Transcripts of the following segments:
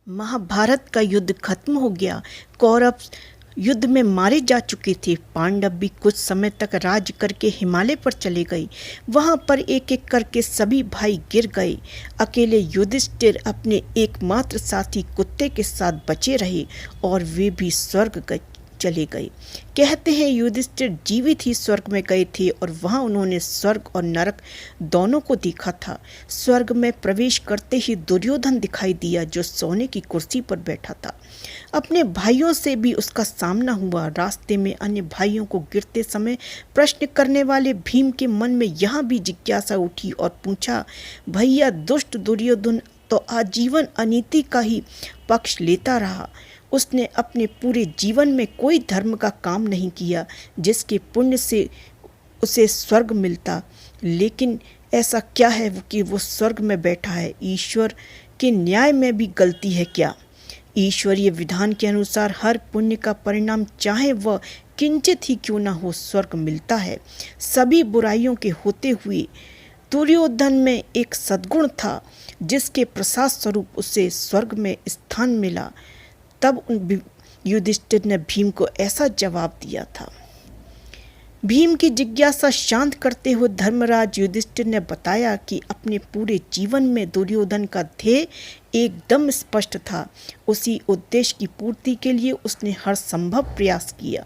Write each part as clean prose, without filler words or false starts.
महाभारत का युद्ध खत्म हो गया। कौरव युद्ध में मारे जा चुके थे। पांडव भी कुछ समय तक राज करके हिमालय पर चले गए। वहां पर एक एक करके सभी भाई गिर गए। अकेले युधिष्ठिर अपने एकमात्र साथी कुत्ते के साथ बचे रहे और वे भी स्वर्ग चले गए। कहते हैं युधिष्ठिर जीवित ही स्वर्ग में गए थे और वहां उन्होंने स्वर्ग और नरक दोनों को देखा था। स्वर्ग में प्रवेश करते ही दुर्योधन दिखाई दिया, जो सोने की कुर्सी पर बैठा था। अपने भाइयों से भी उसका सामना हुआ। रास्ते में अन्य भाइयों को गिरते समय प्रश्न करने वाले भीम के मन में यहाँ भी जिज्ञासा उठी और पूछा, भैया दुष्ट दुर्योधन तो आजीवन अनीति का ही पक्ष लेता रहा। उसने अपने पूरे जीवन में कोई धर्म का काम नहीं किया जिसके पुण्य से उसे स्वर्ग मिलता। लेकिन ऐसा क्या है कि वो स्वर्ग में बैठा है? ईश्वर के न्याय में भी गलती है क्या? ईश्वरीय विधान के अनुसार हर पुण्य का परिणाम चाहे वह किंचित ही क्यों ना हो स्वर्ग मिलता है। सभी बुराइयों के होते हुए दुर्योधन में एक सद्गुण था जिसके प्रसाद स्वरूप उसे स्वर्ग में स्थान मिला। तब युधिष्ठिर ने भीम को ऐसा जवाब दिया था। भीम की जिज्ञासा शांत करते हुए धर्मराज युधिष्ठिर ने बताया कि अपने पूरे जीवन में दुर्योधन का ध्येय एकदम स्पष्ट था। उसी उद्देश्य की पूर्ति के लिए उसने हर संभव प्रयास किया,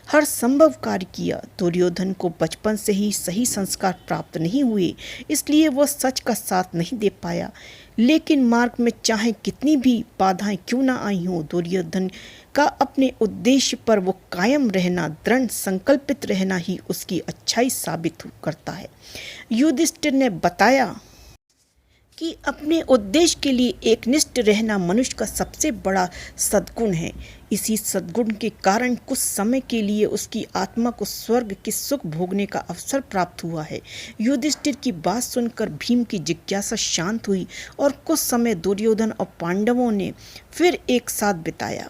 हर संभव कार्य किया। दुर्योधन को बचपन से ही सही संस्कार प्राप्त नहीं हुए, इसलिए वह सच का साथ नहीं दे पाया। लेकिन मार्ग में चाहे कितनी भी बाधाएं क्यों ना आई हों, दुर्योधन का अपने उद्देश्य पर वो कायम रहना, दृढ़ संकल्पित रहना ही उसकी अच्छाई साबित करता है। युधिष्ठिर ने बताया कि अपने उद्देश्य के लिए एकनिष्ठ रहना मनुष्य का सबसे बड़ा सद्गुण है। इसी सद्गुण के कारण कुछ समय के लिए उसकी आत्मा को स्वर्ग के सुख भोगने का अवसर प्राप्त हुआ है। युधिष्ठिर की बात सुनकर भीम की जिज्ञासा शांत हुई और कुछ समय दुर्योधन और पांडवों ने फिर एक साथ बिताया।